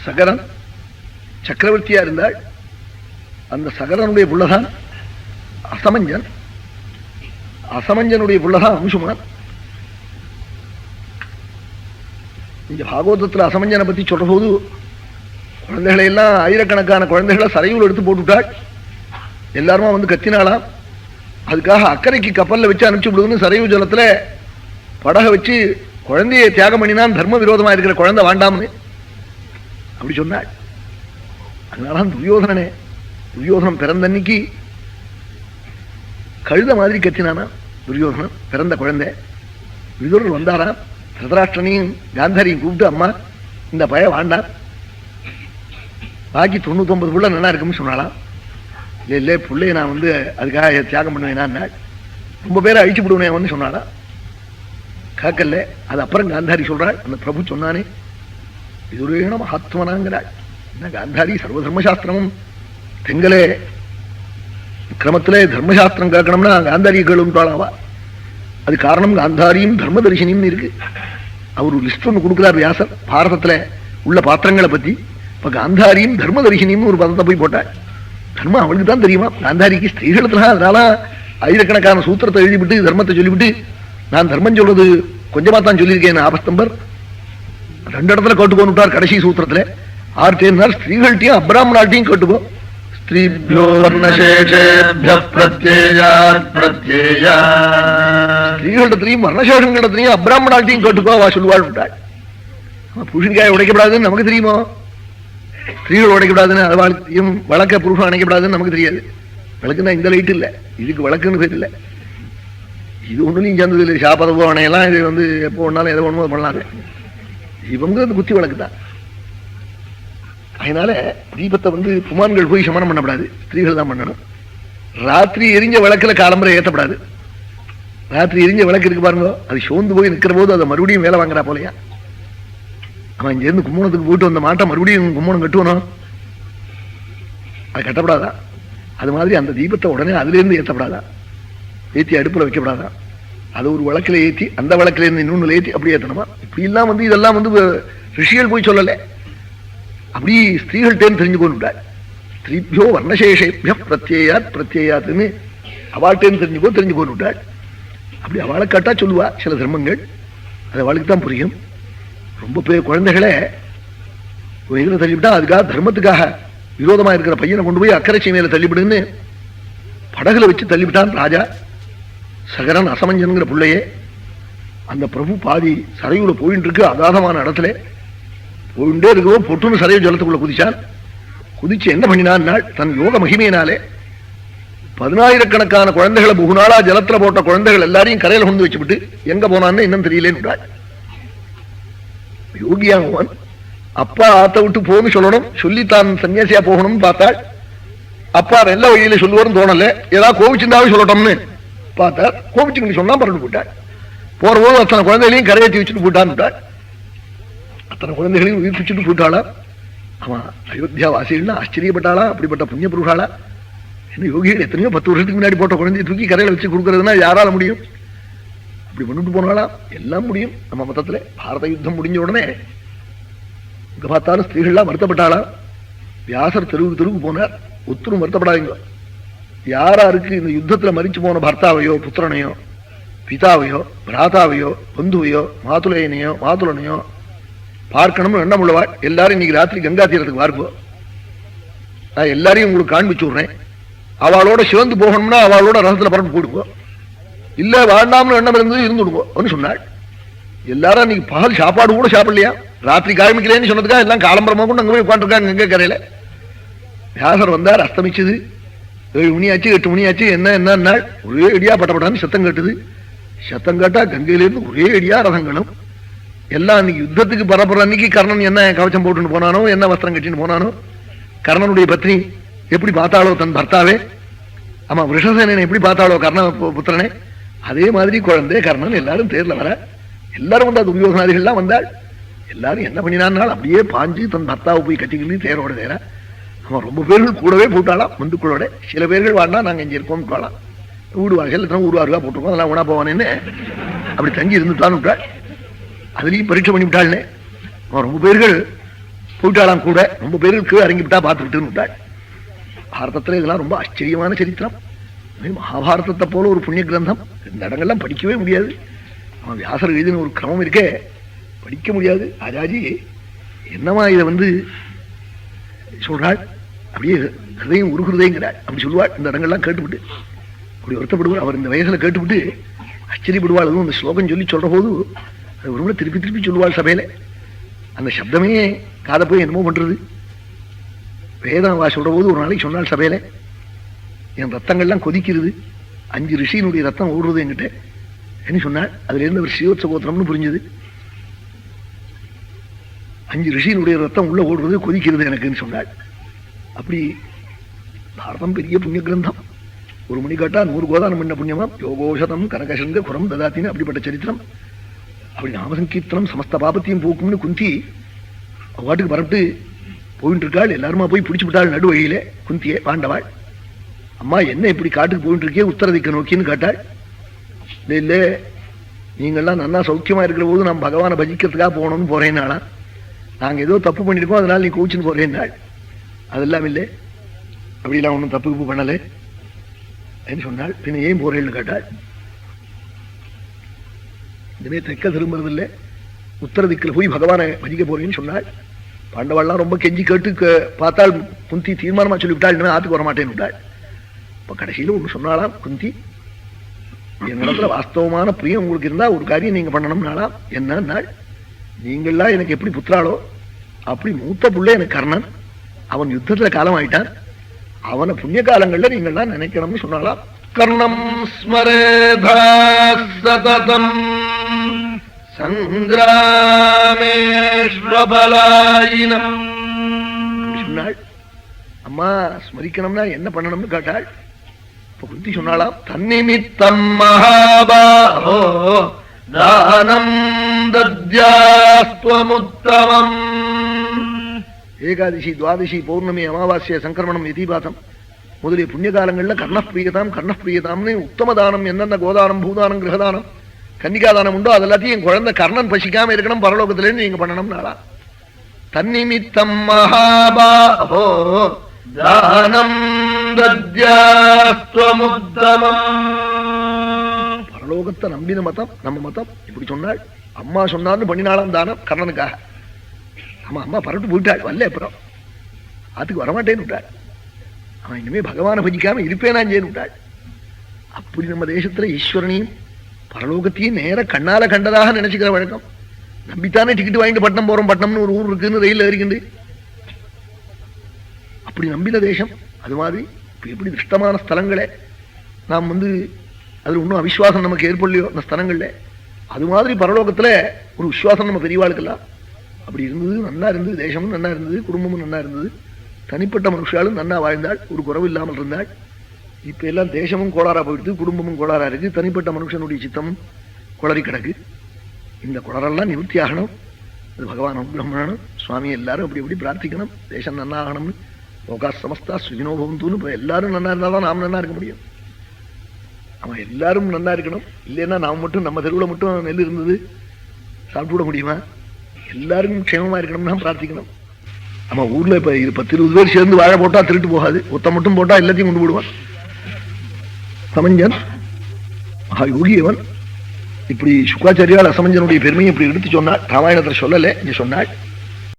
சகரன் சக்கரவர்த்தியா இருந்தாள். அந்த சகரனுடைய புள்ளதான் அசமஞ்சன். அசமஞ்சனுடைய புள்ளதான் அம்சுமான். இந்த பாகவதத்தில் அசமஞ்சனை பத்தி சொல்ற போது குழந்தைகளை எல்லாம் ஆயிரக்கணக்கான குழந்தைகளை சரையூர் எடுத்து போட்டுவிட்டாள். எல்லாருமா வந்து கத்தினாலாம். அதுக்காக அக்கறைக்கு கப்பல்ல வச்சு அனுப்பிச்சு விடுதுன்னு சரையூர் ஜலத்துல படகை வச்சு குழந்தையை தியாகம் பண்ணினான். தர்ம விரோதமா இருக்கிற குழந்தை வேண்டாம்னு அப்படி சொன்னாள். அதனால துரியோதனன் பிறந்தன்னைக்கு கழுத மாதிரி கத்தினானா. துரியோதனன் பிறந்த குழந்தை விதுரர் வந்தாராம். திருதராஷ்டிரனையும் காந்தாரியும் கூப்பிட்டு, அம்மா இந்த பய வேண்டாம், பாக்கி 99 புள்ள நல்லா இருக்குன்னு சொன்னாலாம். இல்லை பிள்ளைய நான் வந்து அதுக்காக தியாகம் பண்ணுவேனா, ரொம்ப பேரை அழிச்சு விடுவேன் வந்து சொன்னாலா. காக்கல்ல. அது அப்புறம் காந்தாரி சொல்றாள், அந்த பிரபு சொன்னானே விதுரேன மகாத்மனாங்கிறாள். என்ன காந்தாரி சர்வதர்மசாஸ்திரமும் தெங்கலே கிரமத்திலே தர்மசாஸ்திரம் கேட்கணும்னா காந்தாரி கேளுட்டாளாவா. அது காரணம் காந்தாரியும் தர்மதர்ஷினியும் இருக்கு. அவர் ஒரு லிஸ்ட் ஒன்று கொடுக்குறார் வியாசர் பாரதத்துல உள்ள பாத்திரங்களை பத்தி. இப்ப காந்தாரியும் தர்மதர்ஷினியும் ஒரு பதத்தை போய் போட்டாள். தர்மம் அவளுக்கு தான் தெரியுமா. காந்தாரிக்கு ஸ்திரீகளத்துல அதனால ஆயிரக்கணக்கான சூத்திரத்தை எழுதிவிட்டு தர்மத்தை சொல்லிவிட்டு, நான் தர்மம் சொல்றது கொஞ்சமா தான் சொல்லியிருக்கேன் ஆபஸ்தம்பர் 2 இடத்துல கேட்டுக்கோன்னு விட்டார். கடைசி சூத்திரத்துல ஆர்டேன்னார், ஸ்திரீகள்ட்டையும் அப்ராமணாட்டையும் கேட்டுக்கோ. ஸ்திரீகளிடத்திலையும் வர்ணசேஷங்களிடத்திலையும் அப்ராமணாட்டையும் கேட்டுக்கோ வா சொல்லுவாள் விட்டாள். புருஷனிக்காய் உடைக்கப்படாதுன்னு நமக்கு தெரியுமோ, ஸ்திரீகள் உடைக்கப்படாதுன்னு அதுவாழ்க்கையும் வழக்க புருஷன் அணைக்கப்படாதுன்னு நமக்கு தெரியாது. விளக்குன்னா இந்த லைட் இல்லை, இதுக்கு வழக்குன்னு பேர் இல்லை. இது ஒன்றுலையும் சேர்ந்தது இல்லை. சாப்பதவோ அணையெல்லாம் இது வந்து எப்போ ஒன்னாலும் எதை ஒன்றும் பண்ணலாங்க. இவங்க அந்த குத்தி வழக்கு தான். அதனால தீபத்தை வந்து குமான்கள் போய் சமனம் பண்ணப்படாது, ஸ்திரீகள் தான் பண்ணணும். ராத்திரி எரிஞ்ச விளக்குல காலம்பரை ஏற்றப்படாது. ராத்திரி எரிஞ்ச விளக்கு இருக்கு பாருங்க, அது சோர்ந்து போய் நிற்கிற போது அதை மறுபடியும் வேலை வாங்குறா போலையா. அவன் இங்கேருந்து கும்பகோணத்துக்கு போயிட்டு வந்த மாட்டை மறுபடியும் கும்பகோணம் கட்டுவணும், அது கட்டப்படாதா. அது மாதிரி அந்த தீபத்தை உடனே அதுலேருந்து ஏற்றப்படாதா, ஏற்றி அடுப்பில் வைக்கப்படாதா. அதை ஒரு விளக்கில் ஏற்றி அந்த விளக்கிலேருந்து இன்னொன்று ஏற்றி அப்படி ஏற்றணுமா. இப்படிலாம் வந்து இதெல்லாம் வந்து ரிஷிகள் போய் சொல்லலை, அப்படி ஸ்திரீகள்கிட்டேன்னு தெரிஞ்சுக்கோன்னு. ஸ்திரீபியோ வர்ணசேஷேபிய பிரத்யேயாத்துன்னு அவள்கிட்டேன்னு தெரிஞ்சுக்கோன்னு விட்டாள். அப்படி அவளை காட்டா சொல்லுவா சில தர்மங்கள், அது அவளுக்கு தான் புரியும். ரொம்ப பேர் குழந்தைகளை இதில் தள்ளிவிட்டா அதுக்காக தர்மத்துக்காக விரோதமா இருக்கிற பையனை கொண்டு போய் அக்கறை சீமையில தள்ளிவிடுன்னு படகுல வச்சு தள்ளிவிட்டான் ராஜா. சகரன் அசமஞ்சன்கிற பிள்ளையே. அந்த பிரபு பாதி சரையூர போயிட்டு இருக்கு, அகாதமான இடத்துல போயிட்டே இருக்கோ பொட்டுன்னு சரையூர் ஜலத்துக்குள்ள குதிச்சான். குதிச்சு என்ன பண்ணினான், தன் யோக மகிமையினாலே 10,000கணக்கான குழந்தைகளை புகுநாளா ஜலத்துல போட்ட குழந்தைகள் எல்லாரையும் கரையில கொண்டு வச்சுவிட்டு எங்க போனான்னு இன்னும் தெரியலேன்னு. யோகியாகுவான். அப்பா ஆத்த விட்டு போன்னு சொல்லணும், சொல்லி தான் சன்னியாசியா போகணும்னு பார்த்தாள். அப்பா நல்ல வழியில சொல்லுவார்னு தோணல, ஏதாவது கோவிச்சுண்டாவே சொல்லட்டோம்னு பார்த்தார். கோவிச்சுன்னு சொன்னா பறந்து போட்டாள். போற போது அத்தனை குழந்தைகளையும் கரையேற்றி வச்சுட்டு போட்டான்னு விட்டாள். அத்தனை குழந்தைகளையும் உயிர் வச்சுட்டு போட்டாளா. ஆமா, அயோத்தியா வாசிகள்லாம் ஆச்சரியப்பட்டாளா. அப்படிப்பட்ட புண்ணிய புருஷாளா. என்ன யோகிகள் எத்தனையோ 10 வருஷத்துக்கு முன்னாடி போட்ட குழந்தைய தூக்கி கரையில வச்சு கொடுக்கறதுன்னா யாரால முடியும்? அப்படி பண்ணிட்டு போனாளா. எல்லாம் முடியும் நம்ம மொத்தத்துல. பாரத யுத்தம் முடிஞ்ச உடனே இங்க பார்த்தாலும் ஸ்திரீகள்லாம் வருத்தப்பட்டாளா. வியாசர் தெருவுக்கு போனார். ஒத்தரும் வருத்தப்படாதீங்க. யாராருக்கு இந்த யுத்தத்துல மரிச்சு போன பர்த்தாவையோ புத்திரனையோ பிதாவையோ பிராதாவையோ பந்துவையோ மாதுலனையோ பார்க்கணும்னு எண்ணம் உள்ளவாள் எல்லாரும் இன்னைக்கு ராத்திரி கங்கா தீரத்துக்கு வார்ப்போம். நான் எல்லாரையும் உங்களுக்கு காண்பிச்சு விடுறேன். அவளோட சிவந்து போகணும்னா அவளோட ரசத்துல பரப்பு போடுவோம், இல்ல வேண்டாம்னு எண்ணம் இருந்துடுவோம் சொன்னாள். எல்லாரும் இன்னைக்கு பகல் சாப்பாடு கூட சாப்பிடலையா. ராத்திரி காமிக்கிறேன்னு சொன்னதுக்காக எல்லாம் காலம்பரமா கூட அங்க போய் உட்காந்துருக்காங்க கங்கை கரையில. வியாசர் வந்தார். அஸ்தமிச்சது 7 மணி ஆச்சு, 8 மணி ஆச்சு. என்ன ஒரே அடியா பட்டப்பட்டான்னு சத்தம் கேட்டுது. சத்தம் கேட்டா கங்கையிலிருந்து ஒரே அடியா ரதங்களும் எல்லாம். அன்னைக்கு யுத்தத்துக்கு பரப்புற அன்னைக்கு கர்ணன் என்ன கவச்சம் போட்டுன்னு போனானோ, என்ன வஸ்திரம் கட்டின்னு போனானோ, கர்ணனுடைய பத்னி எப்படி பார்த்தாளோ தன் பர்த்தாவே, ஆமா விஷசேனனை எப்படி பார்த்தாளோ கர்ண புத்திரனே, அதே மாதிரி குழந்தை கர்ணன் எல்லாரும் தேர்ல வர. எல்லாரும் வந்தா துரியோதனாதிகள்லாம் வந்தாள். எல்லாரும் என்ன பண்ணினான், அப்படியே பாஞ்சு தன் பர்த்தாவை போய் கட்டிக்கிட்டு தேரோட தேர. அவன் ரொம்ப பேர்கள் கூடவே போட்டாலாம் பந்துக்களோட. சில பேர்கள் வாடினா நாங்க இங்க இருக்கோம் விட்டாலாம். வீடு வாசல் எத்தனை ஊருவாருவா போட்டிருக்கோம், அதெல்லாம் உணா போவானேன்னு அப்படி தங்கி இருந்துட்டான்னு விட்டாள். அதுலயும் பரீட்சை பண்ணி விட்டாள்னே. அவன் ரொம்ப பேர்கள் போயிட்டாலாம் கூட. ரொம்ப பேருக்கு இறங்கிவிட்டா பார்த்துக்கிட்டுன்னு விட்டாள். பாரதத்துல இதெல்லாம் ரொம்ப ஆச்சரியமான சரித்திரம். மகாபாரதத்தை போல ஒரு புண்ணிய கிரந்தம் இந்த இடங்கள்லாம் படிக்கவே முடியாது. அவன் வியாசர் எழுதின ஒரு கிரமம் இருக்கே, படிக்க முடியாது. ராஜாஜி என்னமா இதை சொல்றாள், அப்படியே ஹிருதயம் ஒரு ஹிருதயங்கிறாள் அப்படி சொல்லுவாள். இந்த இடங்கள்லாம் கேட்டுவிட்டு அப்படி வருத்தப்படுவார். அவர் இந்த வயசுல கேட்டுவிட்டு ஆச்சரியப்படுவாள். அதுவும் அந்த ஸ்லோகம் சொல்ற போது அது ஒரு முறை திருப்பி திருப்பி சொல்லுவாள் சபையில. அந்த சப்தமே காதை போய் என்னமோ பண்றது. வேதம் சொல்ற போது ஒரு நாளைக்கு சொன்னால் சபையில, என் ரத்தங்கள்லாம் கொதிக்கிறது, 5 ரிஷியினுடைய ரத்தம் ஓடுறது என்கிட்ட என்ன சொன்னாள். அதுல இருந்து அவர் ஸ்ரீவத்ச கோத்திரம்னு புரிஞ்சது. 5 ரிஷியினுடைய ரத்தம் உள்ள ஓடுறது, கொதிக்கிறது எனக்குன்னு சொன்னாள். அப்படி பாரதம் பெரிய புண்ணிய கிரந்தம். ஒரு மணி காட்டா 100 கோதானம் பண்ண புண்ணியமா, யோகோஷதம் கனகசங்க குரம் ததாத்தின்னு அப்படிப்பட்ட சரித்திரம். அப்படி நாமசங்கீர்த்தனம் சமஸ்த பாபத்தையும் போக்கும்னு குந்தி வாட்டுக்கு பரப்பிட்டு போயிட்டு இருக்காள். எல்லாருமா போய் பிடிச்சு விட்டாள் நடு வழியில. குந்தியே பாண்டவாள், அம்மா என்ன இப்படி காட்டுக்கு போயிட்டு இருக்கே உத்தர திக்க நோக்கின்னு கேட்டாள். இல்ல நீங்கள்லாம் நன்னா சௌக்கியமா இருக்கிற போது நான் பகவானை பஜிக்கிறதுக்காக போகணும்னு போறேன்னாலாம், நாங்க ஏதோ தப்பு பண்ணிருக்கோம் அதனால நீ கோச்சுன்னு போறேன்னாள். அதெல்லாம் இல்லை, அப்படிலாம் ஒன்றும் தப்பு பண்ணல சொன்னாள். பின்ன ஏன் போறேன்னு கேட்டாள். இனிமே தெற்க திரும்புறதில்லை, உத்தர திக்கில் போய் பகவானை பஜிக்க போறேன்னு சொன்னாள். பாண்டவாள்லாம் ரொம்ப கெஞ்சி கேட்டு பார்த்தாள். குந்தி தீர்மானமா சொல்லிவிட்டாள், இனிமே ஆத்துக்கு வரமாட்டேன்னு விட்டாள். இப்ப கடைசியில ஒண்ணு சொன்னாலாம் குந்தி, என்னிடத்துல வாஸ்தவமான பிரியம் உங்களுக்கு இருந்தா ஒரு காரியம் நீங்க பண்ணணும்னாலாம். என்ன, நீங்கள்லாம் எனக்கு எப்படி புத்திராளோ அப்படி மூத்த புள்ள எனக்கு கர்ணன், அவன் யுத்தத்துல காலம் ஆயிட்டான், அவனை புண்ணிய காலங்கள்ல நீங்கள்லாம் நினைக்கணும்னு சொன்னாலாம். கர்ணம் ஸ்மரேதா சததம் சங்கிராமேஸ்வபலாயினம் சொன்னாள். அம்மா ஸ்மரிக்கணும்னா என்ன பண்ணணும்னு கேட்டாள். இப்ப குந்தி சொன்னாலாம், தன்னிமித்தம் மகாபாஹோ தானம் தத்யாஸ்த்வமுத்தமம். ஏகாதசி துவாதசி பௌர்ணமி அமாவாசிய சங்கிரமணம் யதிபாதம் முதலிய புண்ணிய காலங்கள்ல கர்ணப்பிரியதாம் கர்ணப்பிரியதாம்னு உத்தம தானம் என்னென்ன கோதானம் பூதானம் கிரகதானம் கன்னிகாதானம் உண்டோ அதெல்லாத்தையும் என் குழந்தை கர்ணன் பசிக்காம இருக்கணும் பரலோகத்திலேருந்து நீங்க பண்ணணும் நாளா. தன்னிமித்தம் மகாபாஹோ தானம் தத்யாஸ்த்வமுத்தமம். பரலோகத்தை நம்பின மதம் நம்ம மதம். இப்படி சொன்னாள். அம்மா சொன்னான்னு பண்ணினாலாம் தானம் கர்ணனுக்காக. ஆமா அம்மா பரட்டு போயிட்டாள், வரல அப்புறம் அதுக்கு வரமாட்டேன்னு விட்டாள். அவன் இனிமே பகவானை பஜிக்காம இருப்பேனாஞ்சேன்னு விட்டாள். அப்படி நம்ம தேசத்துல ஈஸ்வரனையும் பரலோகத்தையும் நேர கண்ணால கண்டதாக நினைச்சுக்கிற வழக்கம். நம்பித்தானே டிக்கெட் வாங்கிட்டு பட்னம் போறோம், பட்டணம்னு ஒரு ஊர் இருக்குன்னு ரயில் ஏறிக்கிண்டு அப்படி நம்பின தேசம். அது மாதிரி எப்படி திருஷ்டமான ஸ்தலங்களே நாம் அதுல ஒன்றும் அவிஸ்வாசம் நமக்கு ஏற்படலையோ அந்த ஸ்தலங்கள்ல, அது மாதிரி பரலோகத்துல ஒரு விசுவாசம் நம்ம பெரியவாளுக்கெல்லாம் அப்படி இருந்தது. நல்லா இருந்தது, தேசமும் நல்லா இருந்தது, குடும்பமும் நல்லா இருந்தது, தனிப்பட்ட மனுஷாலும் நல்லா வாழ்ந்தாள், ஒரு குறவு இல்லாமல் இருந்தாள். இப்ப எல்லாம் தேசமும் கோளாரா போயிடுது, குடும்பமும் கோளாரா இருக்கு, தனிப்பட்ட மனுஷனுடைய சித்தமும் குளறி கிடக்கு. இந்த குளரெல்லாம் நிவர்த்தி ஆகணும். அது பகவான் அனுகிரகணும். சுவாமி எல்லாரும் அப்படி எப்படி பிரார்த்திக்கணும், தேசம் நன்னா ஆகணும்னு. லோகா சமஸ்தா சுகினோ பவந்துன்னு. இப்ப எல்லாரும் நன்னா இருந்தாதான் நாம் நன்னா இருக்க முடியும். அவன் எல்லாரும் நன்னா இருக்கணும். இல்லைன்னா நாம் மட்டும் நம்ம தெருவில் மட்டும் நெல் இருந்தது சாப்பிட்டு விட முடியுமா? எல்லாரும் க்ஷேமமா இருக்கணும்னா பிரார்த்திக்கணும். நம்ம ஊர்ல இப்ப 10-20 பேர் சேர்ந்து வாழை போட்டா திருட்டு போகாது, ஒத்த மட்டும் போட்டா எல்லாத்தையும் கொண்டு விடுவான். சமஞ்சன் மகா யோகியவன். இப்படி சுக்காச்சாரியால் அசமஞ்சனுடைய பெருமையை இப்படி எடுத்து சொன்னாள். ராமாயணத்துல சொல்லல, இங்க சொன்னாள்.